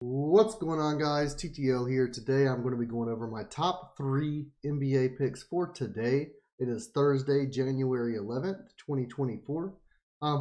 What's going on, guys? TTL here. Today I'm going to be going over my top 3 NBA picks for today. It is Thursday, January 11th, 2024.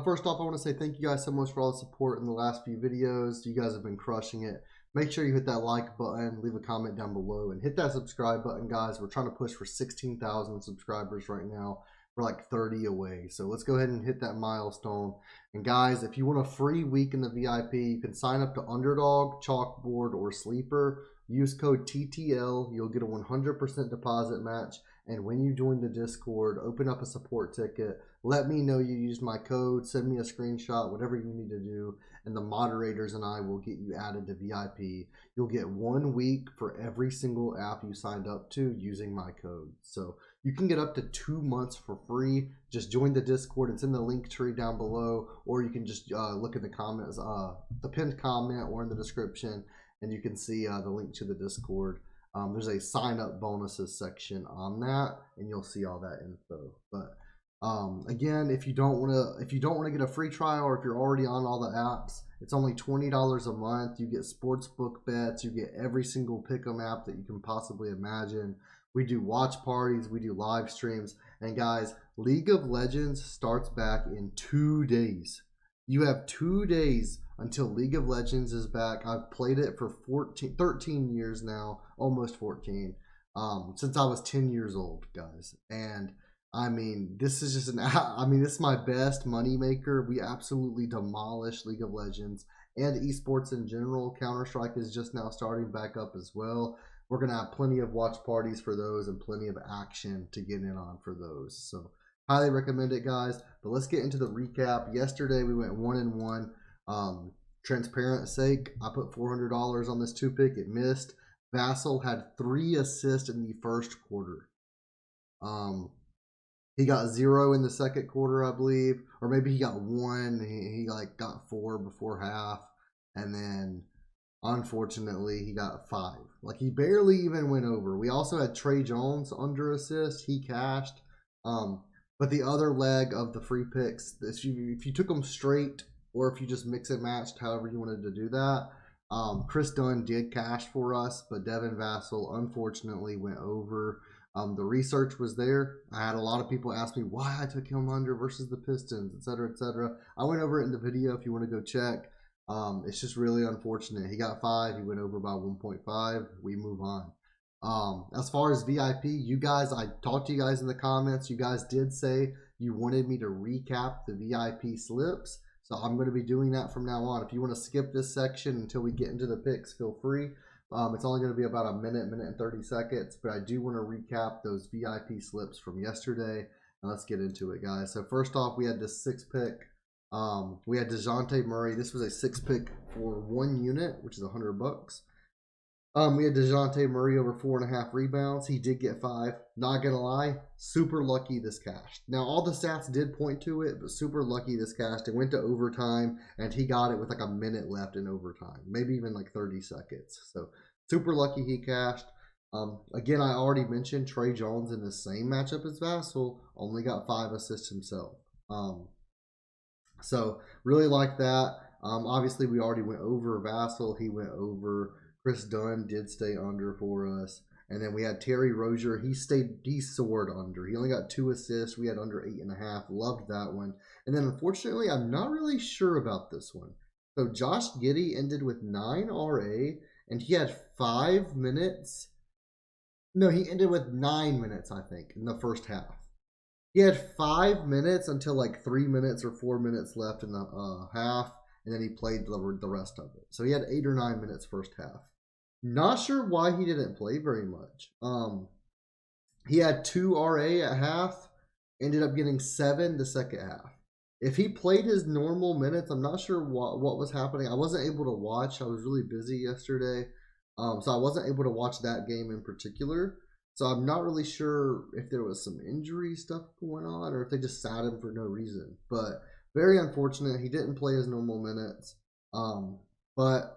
First off, I want to say thank you guys so much for all the support in the last few videos. You guys have been crushing it. Make sure you hit that like button, leave a comment down below, and hit that subscribe button, guys. We're trying to push for 16,000 subscribers right now. We're like 30 away. So let's go ahead and hit that milestone. And guys, if you want a free week in the VIP, you can sign up to UnderDog, Chalkboard, or Sleeper. Use code TTL. You'll get a 100% deposit match. And when you join the Discord, open up a support ticket. Let me know you used my code. Send me a screenshot, whatever you need to do. And the moderators and I will get you added to VIP. You'll get 1 week for every single app you signed up to using my code. So you can get up to 2 months for free. Just join the Discord. It's in the link tree down below, or you can just look in the comments, the pinned comment, or in the description, and you can see the link to the Discord. There's a sign up bonuses section on that, and you'll see all that info. But again, if you don't want to get a free trial, or if you're already on all the apps, it's only $20 a month. You get sportsbook bets. You get every single pick'em app that you can possibly imagine. We do watch parties, we do live streams, and guys, League of Legends starts back in 2 days. You have 2 days until League of Legends is back. I've played it for 13 years now, almost 14, since I was 10 years old, guys. And I mean, this is just this is my best money maker. We absolutely demolished League of Legends and esports in general. Counter-Strike is just now starting back up as well. We're going to have plenty of watch parties for those and plenty of action to get in on for those. So highly recommend it, guys. But let's get into the recap. Yesterday we went 1-1. Transparent sake, I put $400 on this 2-pick. It missed. Vassal had 3 assists in the first quarter. He got 0 in the second quarter, I believe. Or maybe he got 1. He like got 4 before half. And then unfortunately, he got 5. Like, he barely even went over. We also had Trey Jones under assist. He cashed. But the other leg of the free picks, if you took them straight, or if you just mix and matched, however you wanted to do that, Chris Dunn did cash for us, but Devin Vassell unfortunately went over. The research was there. I had a lot of people ask me why I took him under versus the Pistons, etc., etc. I went over it in the video if you want to go check. It's just really unfortunate. He got 5. He went over by 1.5. We move on. As far as VIP, you guys, I talked to you guys in the comments. You guys did say you wanted me to recap the VIP slips. So I'm going to be doing that from now on. If you want to skip this section until we get into the picks, feel free. It's only going to be about a minute and 30 seconds. But I do want to recap those VIP slips from yesterday. Now let's get into it, guys. So first off, we had this 6-pick. We had DeJounte Murray. This was a 6-pick for 1 unit, which is $100. We had DeJounte Murray over 4.5 rebounds. He did get 5. Not gonna lie, super lucky this cashed. Now all the stats did point to it, but super lucky this cashed. It went to overtime, and he got it with like a minute left in overtime, maybe even like 30 seconds. So super lucky he cashed. Again, I already mentioned Trey Jones in the same matchup as Vassell only got 5 assists himself. So really like that. Obviously, we already went over Vassell. He went over. Chris Dunn did stay under for us. And then we had Terry Rozier. He soared under. He only got 2 assists. We had under 8.5. Loved that one. And then unfortunately, I'm not really sure about this one. So Josh Giddey ended with 9 RA, and he had 5 minutes. No, he ended with 9 minutes, I think, in the first half. He had 5 minutes until like 3 minutes or 4 minutes left in the half, and then he played the rest of it. So he had 8 or 9 minutes first half. Not sure why he didn't play very much. He had 2 RA at half, ended up getting 7 the second half. If he played his normal minutes, I'm not sure what was happening. I wasn't able to watch. I was really busy yesterday, so I wasn't able to watch that game in particular. So I'm not really sure if there was some injury stuff going on or if they just sat him for no reason. But very unfortunate. He didn't play his normal minutes. But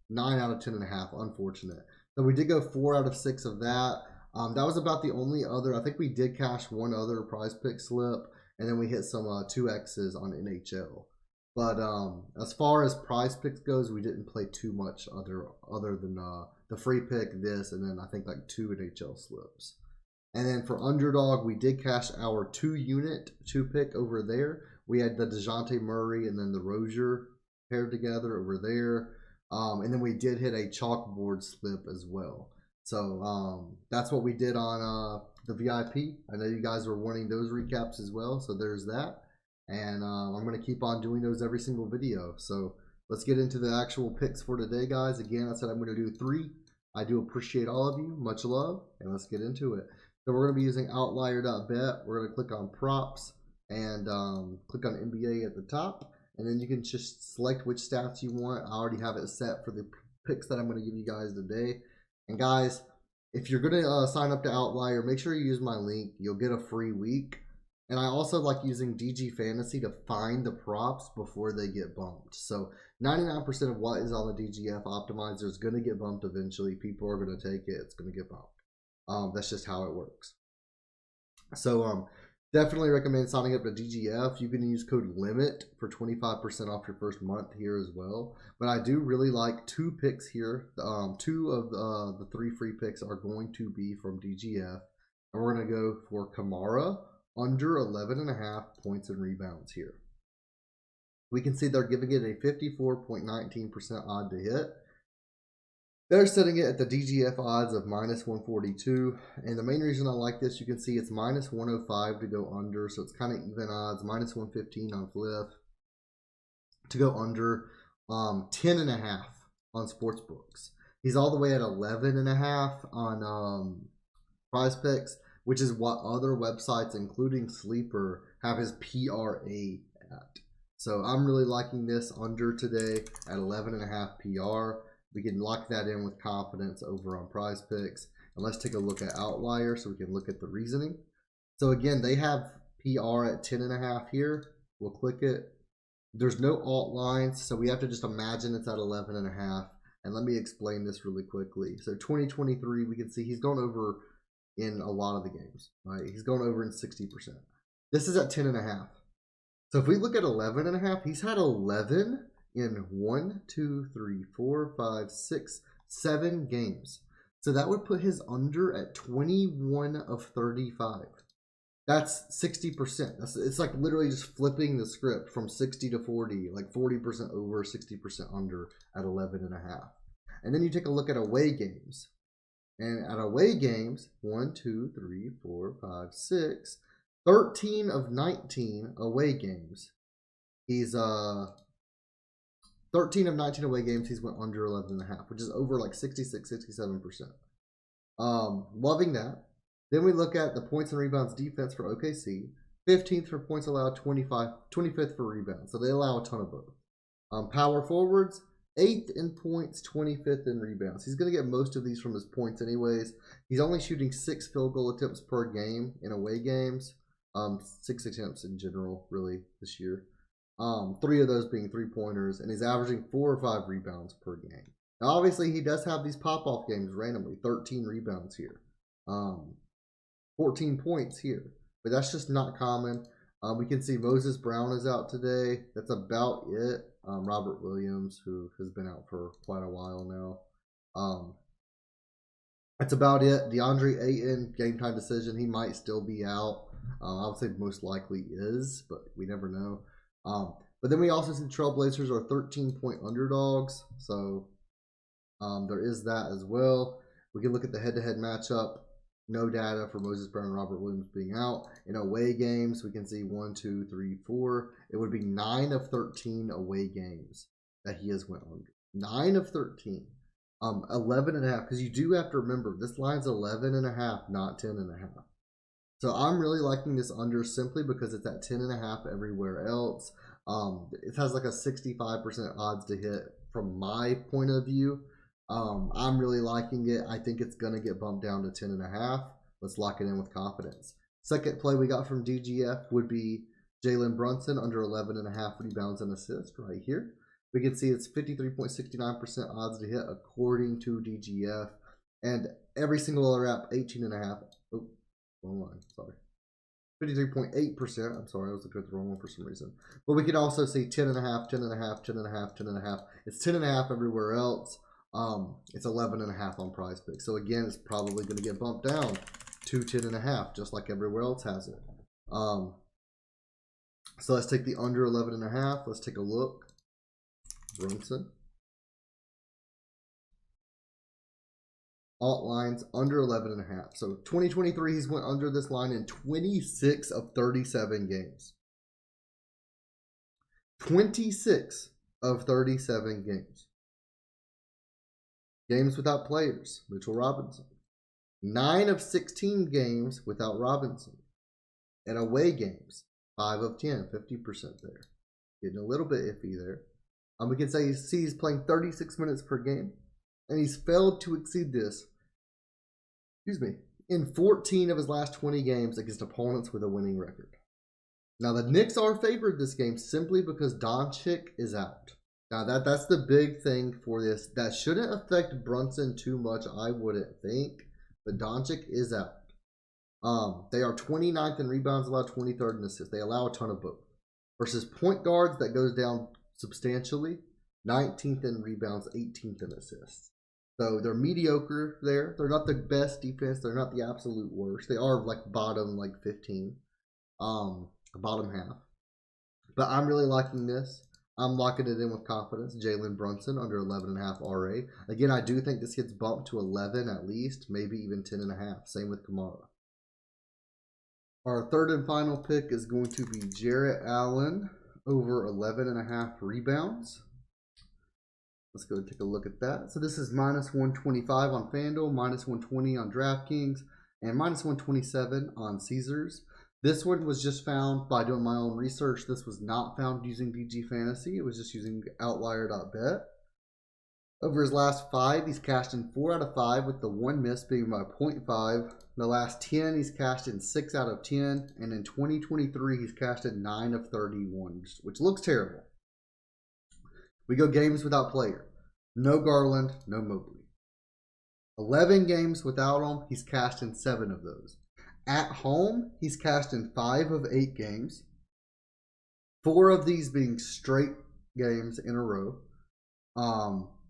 9 out of 10.5, unfortunate. So we did go 4 out of 6 of that. That was about the only other. I think we did cash 1 other prize pick slip. And then we hit some 2Xs on NHL. But as far as Prizepicks goes, we didn't play too much other than the free pick, this, and then I think like 2 NHL slips. And then for Underdog, we did cash our 2-unit 2-pick over there. We had the DeJounte Murray and then the Rozier paired together over there. And then we did hit a chalkboard slip as well. So that's what we did on the VIP. I know you guys were wanting those recaps as well, so there's that. And I'm going to keep on doing those every single video. So let's get into the actual picks for today, guys. Again, I said I'm going to do 3. I do appreciate all of you. Much love. And let's get into it. So we're going to be using Outlier.bet. We're going to click on props and click on NBA at the top. And then you can just select which stats you want. I already have it set for the picks that I'm going to give you guys today. And guys, if you're going to sign up to Outlier, make sure you use my link. You'll get a free week. And I also like using DG Fantasy to find the props before they get bumped. So 99% of what is on the DGF optimizer is going to get bumped eventually. People are going to take it. It's going to get bumped. That's just how it works. So definitely recommend signing up to DGF. You can use code LIMIT for 25% off your first month here as well. But I do really like 2 picks here. 2 of the 3 free picks are going to be from DGF. And we're going to go for Kamar under 11.5 points and rebounds here. We can see they're giving it a 54.19% odd to hit. They're setting it at the DGF odds of -142. And the main reason I like this, you can see it's -105 to go under. So it's kind of even odds. -115 on flip to go under. 10.5 on sportsbooks. He's all the way at 11.5 on Prizepicks, which is what other websites, including Sleeper, have his PRA at. So I'm really liking this under today at 11.5 PR. We can lock that in with confidence over on Prizepicks. And let's take a look at Outlier so we can look at the reasoning. So again, they have PR at 10.5 here. We'll click it. There's no alt lines, so we have to just imagine it's at 11.5. And let me explain this really quickly. So 2023, we can see he's gone over in a lot of the games, right? He's going over in 60%. This is at 10.5. So if we look at 11.5, he's had 11 in 1, 2, 3, 4, 5, 6, 7 games. So that would put his under at 21 of 35. That's 60%. It's like literally just flipping the script from 60 to 40, like 40% over, 60% under at 11.5. And then you take a look at away games. And at away games, 1, 2, 3, 4, 5, 6, 13 of 19 away games. He's 13 of 19 away games, he's went under 11.5, which is over like 66, 67%. Loving that. Then we look at the points and rebounds defense for OKC. 15th for points allowed, 25th for rebounds. So they allow a ton of both. Power forwards, 8th in points, 25th in rebounds. He's going to get most of these from his points anyways. He's only shooting 6 field goal attempts per game in away games. 6 attempts in general, really, this year. 3 of those being 3-pointers. And he's averaging 4 or 5 rebounds per game. Now, obviously, he does have these pop-off games randomly. 13 rebounds here. 14 points here. But that's just not common. We can see Moses Brown is out today. That's about it. Robert Williams, who has been out for quite a while now. That's about it. DeAndre Ayton, game time decision. He might still be out. I would say most likely is, but we never know. But then we also see the Trailblazers are 13-point underdogs. So there is that as well. We can look at the head-to-head matchup. No data for Moses Brown and Robert Williams being out. In away games, we can see 1, 2, 3, 4. It would be 9 of 13 away games that he has went under. 9 of 13. 11.5, because you do have to remember, this line's 11.5, not 10.5. So I'm really liking this under simply because it's at 10.5 everywhere else. It has like a 65% odds to hit from my point of view. I'm really liking it. I think it's going to get bumped down to 10.5. Let's lock it in with confidence. Second play we got from DGF would be Jaylen Brunson under 11.5 rebounds and assists right here. We can see it's 53.69% odds to hit according to DGF. And every single other app, 18.5. Oh, wrong line. Sorry. 53.8%. I'm sorry, I was looking at the wrong one for some reason. But we can also see 10.5, 10.5, 10.5, 10.5. It's 10.5 everywhere else. It's 11.5 on Prizepicks. So again, it's probably going to get bumped down to 10.5, just like everywhere else has it. So let's take the under 11.5. Let's take a look. Brunson. Alt lines under 11.5. So 2023, he's went under this line in 26 of 37 games. 26 of 37 games. Games without players, Mitchell Robinson. 9 of 16 games without Robinson. And away games, 5 of 10, 50% there. Getting a little bit iffy there. We can say he's playing 36 minutes per game. And he's failed to exceed this, in 14 of his last 20 games against opponents with a winning record. Now, the Knicks are favored this game simply because Doncic is out. Now, that's the big thing for this. That shouldn't affect Brunson too much, I wouldn't think. But Doncic is out. They are 29th in rebounds allowed, 23rd in assists. They allow a ton of both. Versus point guards, that goes down substantially. 19th in rebounds, 18th in assists. So they're mediocre there. They're not the best defense. They're not the absolute worst. They are like bottom 15, bottom half. But I'm really liking this. I'm locking it in with confidence. Jaylen Brunson under 11.5 RA. Again, I do think this gets bumped to 11 at least, maybe even 10.5. Same with Kamar. Our third and final pick is going to be Jarrett Allen over 11.5 rebounds. Let's go take a look at that. So this is minus 125 on FanDuel, minus 120 on DraftKings, and minus 127 on Caesars. This one was just found by doing my own research. This was not found using DG Fantasy. It was just using Outlier.bet. Over his last 5, he's cashed in 4 out of 5, with the one miss being by 0.5. The last 10, he's cashed in 6 out of 10. And in 2023, he's cashed in 9 of 31, which looks terrible. We go games without player. No Garland, no Mobley. 11 games without him, he's cashed in 7 of those. At home, he's cashed in 5 of 8 games. 4 of these being straight games in a row.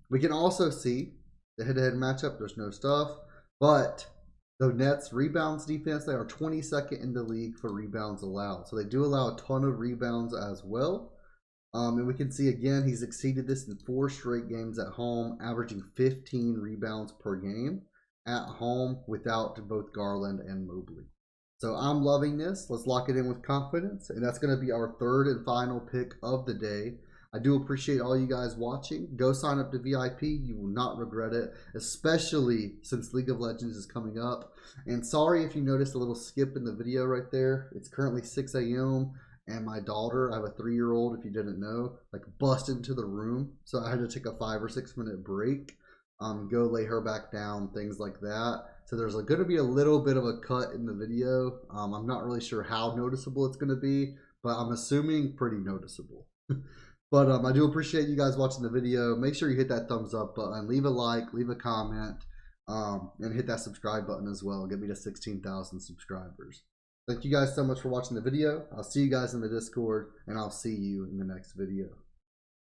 We can also see the head-to-head matchup. There's no stuff. But the Nets rebounds defense, they are 22nd in the league for rebounds allowed. So they do allow a ton of rebounds as well. And we can see again, he's exceeded this in 4 straight games at home, averaging 15 rebounds per game at home without both Garland and Mobley. So I'm loving this. Let's lock it in with confidence. And that's going to be our third and final pick of the day. I do appreciate all you guys watching. Go sign up to VIP. You will not regret it, especially since League of Legends is coming up. And sorry if you noticed a little skip in the video right there. It's currently 6 a.m. And my daughter, I have a 3-year-old, if you didn't know, busted into the room. So I had to take a 5 or 6 minute break, go lay her back down, things like that. So there's going to be a little bit of a cut in the video. I'm not really sure how noticeable it's going to be, but I'm assuming pretty noticeable. But I do appreciate you guys watching the video. Make sure you hit that thumbs up button, leave a like, leave a comment, and hit that subscribe button as well. Get me to 16,000 subscribers. Thank you guys so much for watching the video. I'll see you guys in the Discord, and I'll see you in the next video.